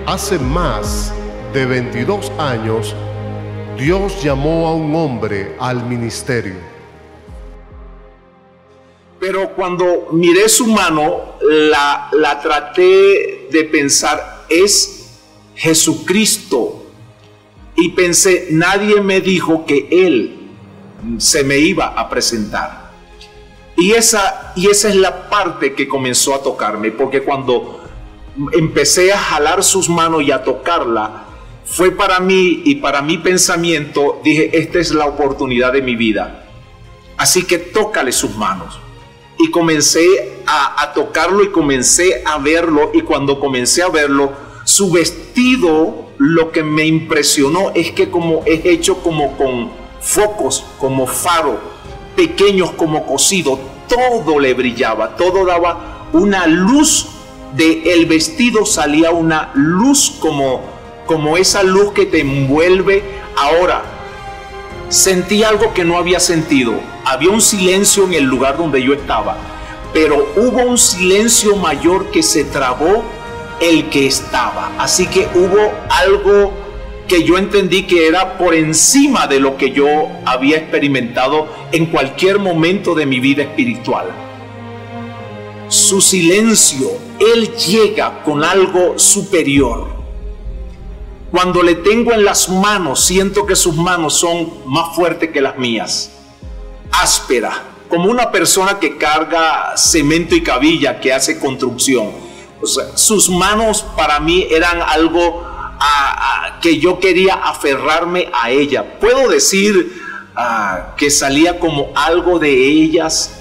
Hace más de 22 años, Dios llamó a un hombre al ministerio. Pero cuando miré su mano, la traté de pensar, es Jesucristo. Y pensé, nadie me dijo que Él se me iba a presentar. Y esa es la parte que comenzó a tocarme, porque cuando empecé a jalar sus manos y a tocarla, fue para mí y para mi pensamiento, dije, esta es la oportunidad de mi vida. Así que tócale sus manos. Y comencé a tocarlo y comencé a verlo, y cuando comencé a verlo, su vestido, lo que me impresionó es que como es hecho como con focos, como faro, pequeños como cosido, todo le brillaba, todo daba una luz, del vestido salía una luz como esa luz que te envuelve. Ahora, sentí algo que no había sentido. Había un silencio en el lugar donde yo estaba, pero hubo un silencio mayor que se trabó el que estaba. Así que hubo algo que yo entendí que era por encima de lo que yo había experimentado en cualquier momento de mi vida espiritual. Su silencio, Él llega con algo superior. Cuando le tengo en las manos, siento que sus manos son más fuertes que las mías. Áspera, como una persona que carga cemento y cabilla, que hace construcción. O sea, sus manos para mí eran algo que yo quería aferrarme a ella. Puedo decir que salía como algo de ellas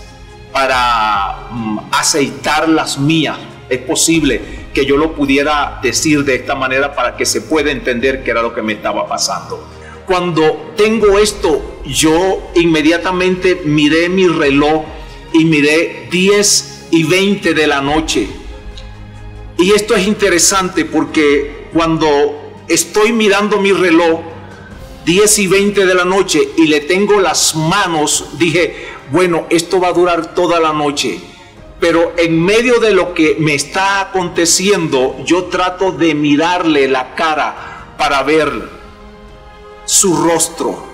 para aceitar las mías. Es posible que yo lo pudiera decir de esta manera para que se pueda entender qué era lo que me estaba pasando. Cuando tengo esto, yo inmediatamente miré mi reloj y miré 10:20 de la noche. Y esto es interesante porque cuando estoy mirando mi reloj, 10:20 de la noche, y le tengo las manos, dije, bueno, esto va a durar toda la noche. Pero en medio de lo que me está aconteciendo, yo trato de mirarle la cara para ver su rostro.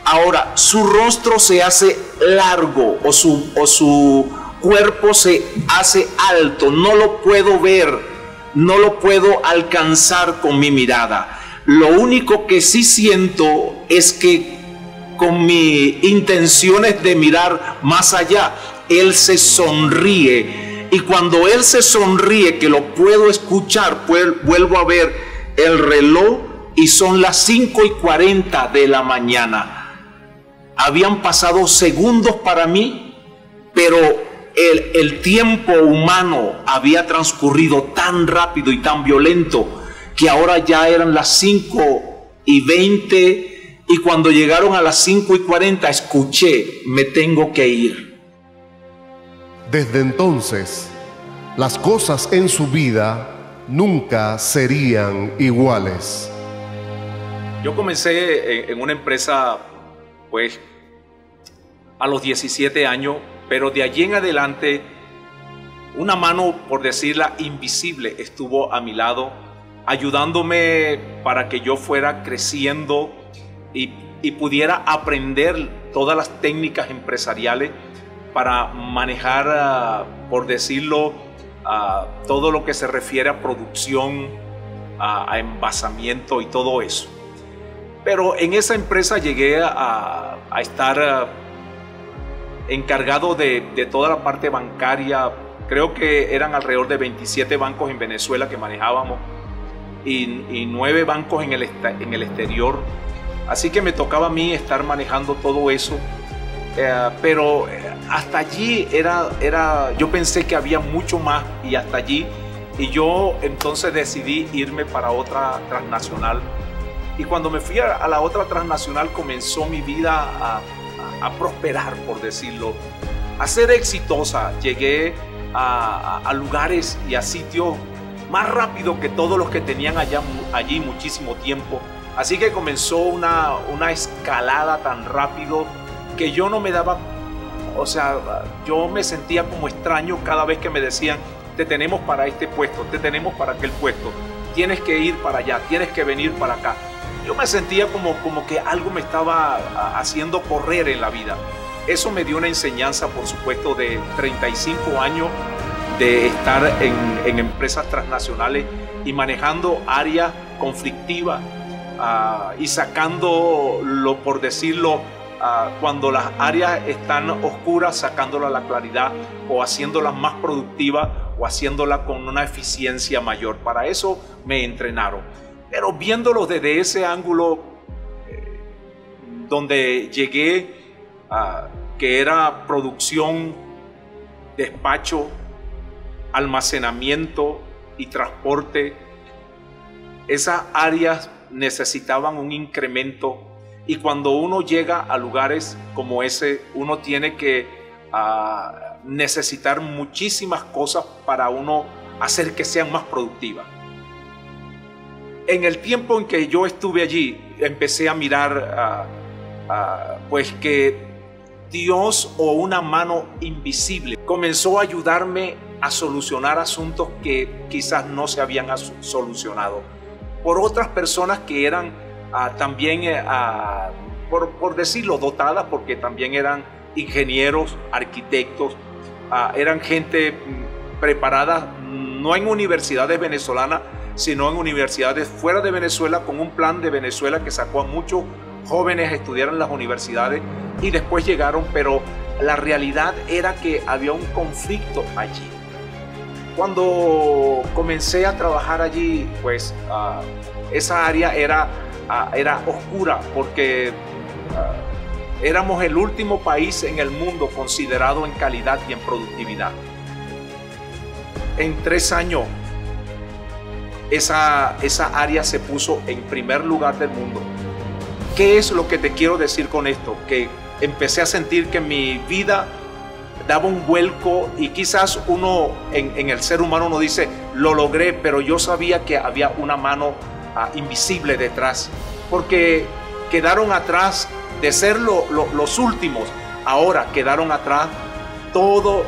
Ahora, su rostro se hace largo o su cuerpo se hace alto. No lo puedo ver, no lo puedo alcanzar con mi mirada. Lo único que sí siento es que con mis intenciones de mirar más allá, Él se sonríe, y cuando Él se sonríe, que lo puedo escuchar, vuelvo a ver el reloj y son las 5:40 de la mañana. Habían pasado segundos para mí, pero el tiempo humano había transcurrido tan rápido y tan violento que ahora ya eran las 5:20, y cuando llegaron a las 5:40 escuché, me tengo que ir. Desde entonces, las cosas en su vida nunca serían iguales. Yo comencé en una empresa, pues, a los 17 años, pero de allí en adelante, una mano, por decirla, invisible, estuvo a mi lado, ayudándome para que yo fuera creciendo y pudiera aprender todas las técnicas empresariales para manejar, por decirlo, todo lo que se refiere a producción, a envasamiento y todo eso. Pero en esa empresa llegué a estar encargado de toda la parte bancaria. Creo que eran alrededor de 27 bancos en Venezuela que manejábamos y 9 bancos en el exterior. Así que me tocaba a mí estar manejando todo eso. Pero hasta allí yo pensé que había mucho más, y hasta allí, y yo entonces decidí irme para otra transnacional. Y cuando me fui a la otra transnacional, comenzó mi vida a prosperar, por decirlo, a ser exitosa. Llegué a lugares y a sitios más rápido que todos los que tenían allí muchísimo tiempo. Así que comenzó una escalada tan rápido que yo no me daba, o sea, yo me sentía como extraño cada vez que me decían, te tenemos para este puesto, te tenemos para aquel puesto. tienes que ir para allá, tienes que venir para acá. Yo me sentía como que algo me estaba haciendo correr en la vida. Eso me dio una enseñanza, por supuesto, de 35 años de estar en empresas transnacionales y manejando áreas conflictivas y sacándolo, por decirlo, cuando las áreas están oscuras, sacándolas a la claridad o haciéndolas más productivas o haciéndolas con una eficiencia mayor. Para eso me entrenaron. Pero viéndolo desde ese ángulo donde llegué, que era producción, despacho, almacenamiento y transporte, esas áreas necesitaban un incremento, y cuando uno llega a lugares como ese, uno tiene que necesitar muchísimas cosas para uno hacer que sean más productivas. En el tiempo en que yo estuve allí, empecé a mirar pues que Dios, o una mano invisible, comenzó a ayudarme a solucionar asuntos que quizás no se habían solucionado por otras personas que eran también, por decirlo, dotadas, porque también eran ingenieros, arquitectos, eran gente preparada, no en universidades venezolanas, sino en universidades fuera de Venezuela, con un plan de Venezuela que sacó a muchos jóvenes a estudiar en las universidades y después llegaron, pero la realidad era que había un conflicto allí. Cuando comencé a trabajar allí, pues esa área era oscura, porque éramos el último país en el mundo considerado en calidad y en productividad. En 3 años, esa área se puso en primer lugar del mundo. ¿Qué es lo que te quiero decir con esto? Que empecé a sentir que mi vida daba un vuelco, y quizás uno en el ser humano uno dice, lo logré, pero yo sabía que había una mano invisible detrás, porque quedaron atrás de ser los últimos. Ahora quedaron atrás todos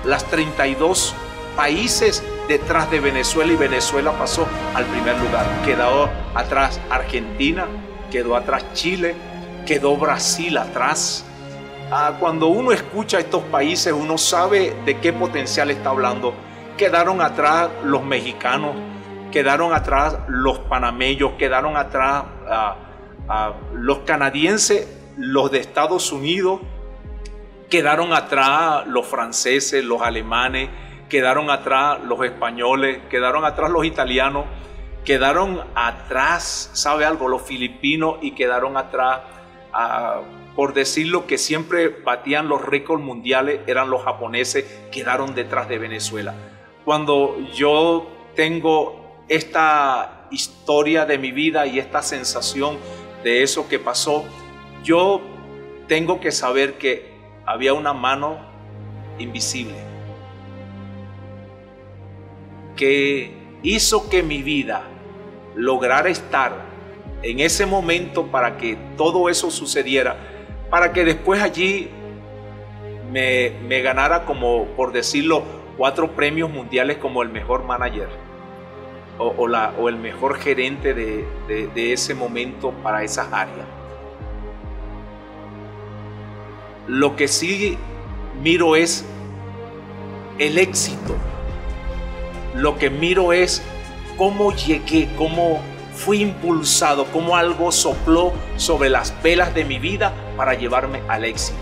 los 32 países detrás de Venezuela, y Venezuela pasó al primer lugar. Quedó atrás Argentina, quedó atrás Chile, quedó Brasil atrás. Cuando uno escucha estos países, uno sabe de qué potencial está hablando. Quedaron atrás los mexicanos, quedaron atrás los panameños, quedaron atrás los canadienses, los de Estados Unidos, quedaron atrás los franceses, los alemanes, quedaron atrás los españoles, quedaron atrás los italianos, quedaron atrás, ¿sabe algo?, los filipinos, y quedaron atrás, por decirlo, que siempre batían los récords mundiales, eran los japoneses, quedaron detrás de Venezuela. Cuando yo tengo esta historia de mi vida y esta sensación de eso que pasó, yo tengo que saber que había una mano invisible que hizo que mi vida lograra estar en ese momento para que todo eso sucediera, para que después allí me ganara, como por decirlo, 4 premios mundiales como el mejor manager o el mejor gerente de ese momento para esas áreas. Lo que sí miro es el éxito. Lo que miro es cómo llegué, cómo fui impulsado, cómo algo sopló sobre las velas de mi vida para llevarme al éxito.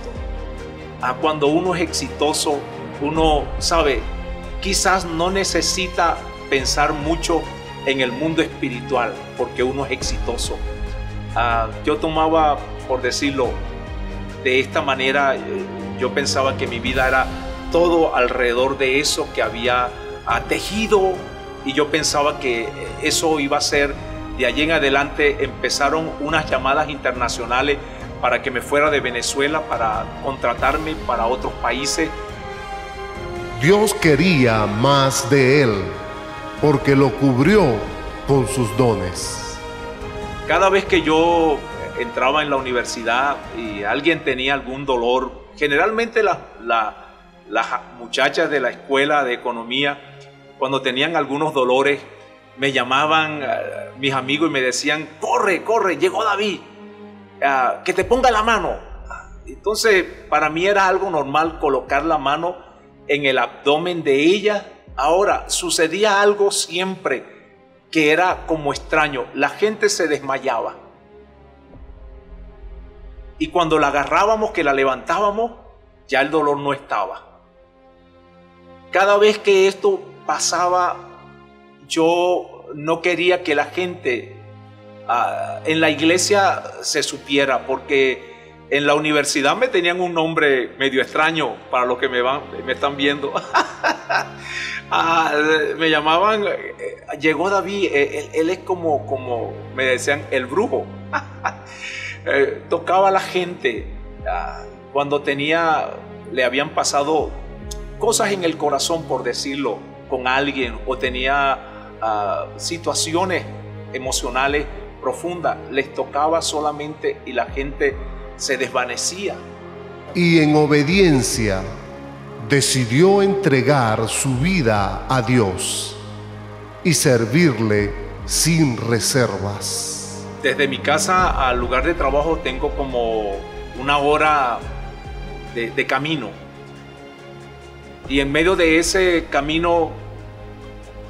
Cuando uno es exitoso, uno sabe, quizás no necesita pensar mucho en el mundo espiritual, porque uno es exitoso. Yo tomaba, por decirlo de esta manera, yo pensaba que mi vida era todo alrededor de eso que había tejido, y yo pensaba que eso iba a ser, de allí en adelante empezaron unas llamadas internacionales para que me fuera de Venezuela, para contratarme para otros países. Dios quería más de él, porque lo cubrió con sus dones. Cada vez que yo entraba en la universidad y alguien tenía algún dolor, generalmente las muchachas de la escuela de economía, cuando tenían algunos dolores, me llamaban mis amigos y me decían, corre, corre, llegó David, que te ponga la mano. Entonces para mí era algo normal colocar la mano en el abdomen de ella. Ahora, sucedía algo siempre que era como extraño. La gente se desmayaba. Y cuando la agarrábamos, que la levantábamos, ya el dolor no estaba. Cada vez que esto pasaba, yo no quería que la gente en la iglesia se supiera, porque en la universidad me tenían un nombre medio extraño para los que me están viendo. Me llamaban, llegó David, él es como me decían, el brujo. Tocaba a la gente cuando le habían pasado cosas en el corazón, por decirlo, con alguien, o tenía situaciones emocionales profundas, les tocaba solamente y la gente se desvanecía. Y en obediencia decidió entregar su vida a Dios y servirle sin reservas. Desde mi casa al lugar de trabajo tengo como 1 hora de camino. Y en medio de ese camino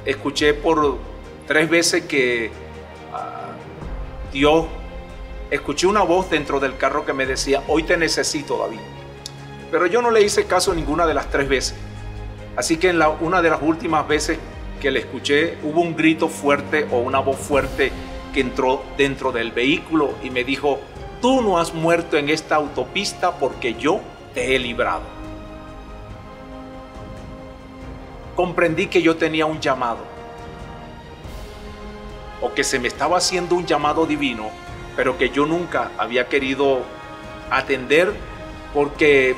escuché por 3 veces que escuché una voz dentro del carro que me decía, hoy te necesito, David. Pero yo no le hice caso ninguna de las 3 veces. Así que en una de las últimas veces que le escuché, hubo un grito fuerte o una voz fuerte que entró dentro del vehículo y me dijo, tú no has muerto en esta autopista porque yo te he librado. Comprendí que yo tenía un llamado, o que se me estaba haciendo un llamado divino, pero que yo nunca había querido atender porque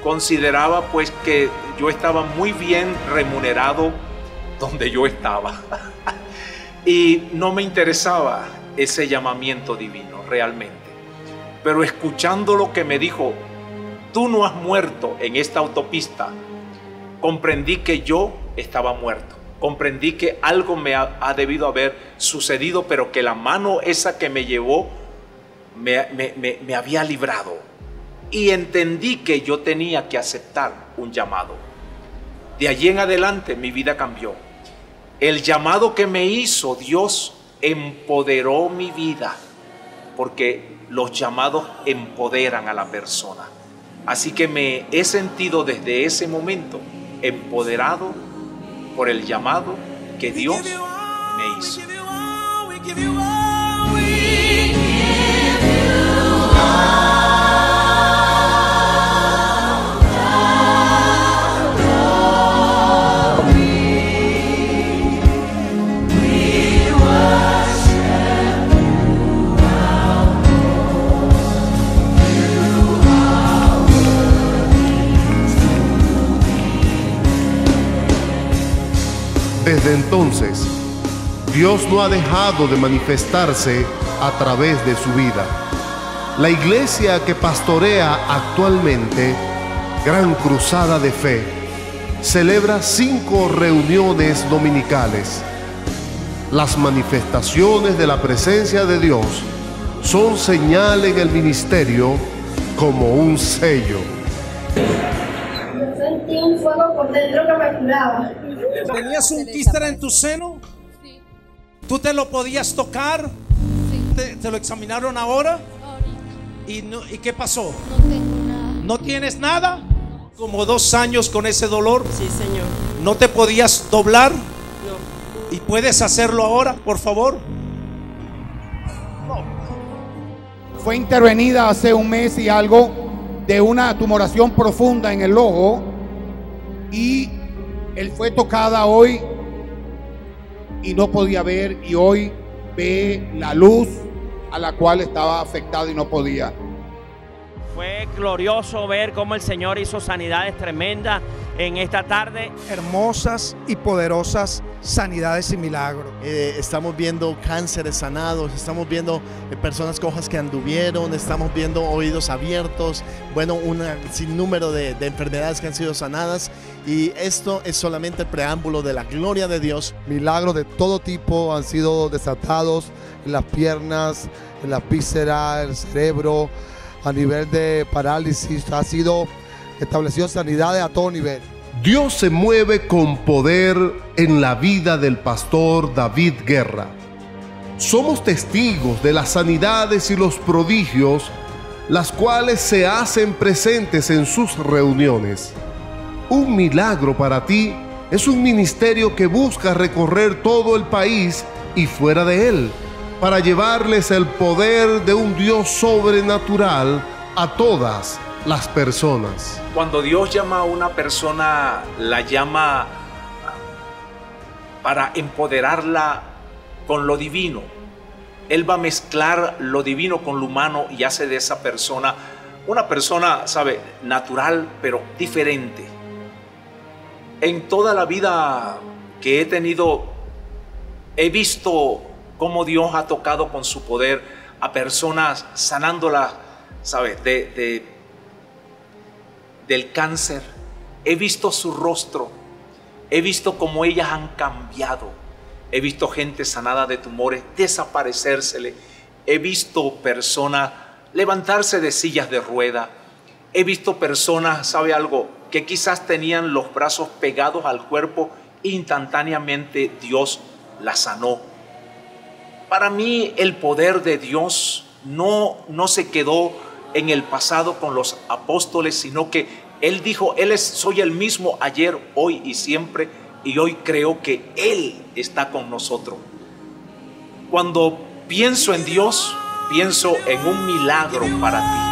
consideraba pues que yo estaba muy bien remunerado donde yo estaba y no me interesaba ese llamamiento divino realmente. Pero escuchando lo que me dijo, tú no has muerto en esta autopista, comprendí que yo estaba muerto. Comprendí que algo me ha debido haber sucedido, pero que la mano esa que me llevó me había librado. Y entendí que yo tenía que aceptar un llamado. De allí en adelante mi vida cambió. El llamado que me hizo Dios empoderó mi vida, porque los llamados empoderan a la persona. Así que me he sentido desde ese momento empoderado por el llamado que Dios me hizo. Desde entonces, Dios no ha dejado de manifestarse a través de su vida. La iglesia que pastorea actualmente, Gran Cruzada de Fe, celebra 5 reuniones dominicales. Las manifestaciones de la presencia de Dios son señal en el ministerio como un sello. Sentí un fuego por dentro que me curaba. ¿Tenías un quiste en tu seno? Sí. ¿Tú te lo podías tocar? Sí. ¿Te lo examinaron ahora? Ahorita. ¿Y qué pasó? No tengo nada. ¿No tienes nada? Como 2 años con ese dolor. Sí, Señor. ¿No te podías doblar? No. ¿Y puedes hacerlo ahora, por favor? Fue intervenida hace 1 mes y algo de una tumoración profunda en el ojo, y él fue tocada hoy y no podía ver, y hoy ve la luz a la cual estaba afectado y no podía. Fue glorioso ver cómo el Señor hizo sanidades tremendas en esta tarde. Hermosas y poderosas sanidades y milagros. Estamos viendo cánceres sanados, estamos viendo personas cojas que anduvieron, estamos viendo oídos abiertos, bueno, un sinnúmero de enfermedades que han sido sanadas, y esto es solamente el preámbulo de la gloria de Dios. Milagros de todo tipo han sido desatados en las piernas, en las vísceras, el cerebro, a nivel de parálisis. Ha sido establecido sanidades a todo nivel. Dios se mueve con poder en la vida del pastor David Guerra. Somos testigos de las sanidades y los prodigios, las cuales se hacen presentes en sus reuniones. Un milagro para ti es un ministerio que busca recorrer todo el país y fuera de él, para llevarles el poder de un Dios sobrenatural a todas las personas. Cuando Dios llama a una persona, la llama para empoderarla con lo divino. Él va a mezclar lo divino con lo humano y hace de esa persona una persona, ¿sabe?, natural, pero diferente. En toda la vida que he tenido, he visto cómo Dios ha tocado con su poder a personas, sanándolas, ¿sabe?, del cáncer. He visto su rostro, he visto cómo ellas han cambiado, he visto gente sanada de tumores desaparecérsele, he visto personas levantarse de sillas de rueda, he visto personas, ¿sabe algo?, que quizás tenían los brazos pegados al cuerpo, instantáneamente Dios las sanó. Para mí el poder de Dios no se quedó en el pasado con los apóstoles, sino que Él dijo, soy el mismo ayer, hoy y siempre, y hoy creo que Él está con nosotros. Cuando pienso en Dios, pienso en un milagro para ti.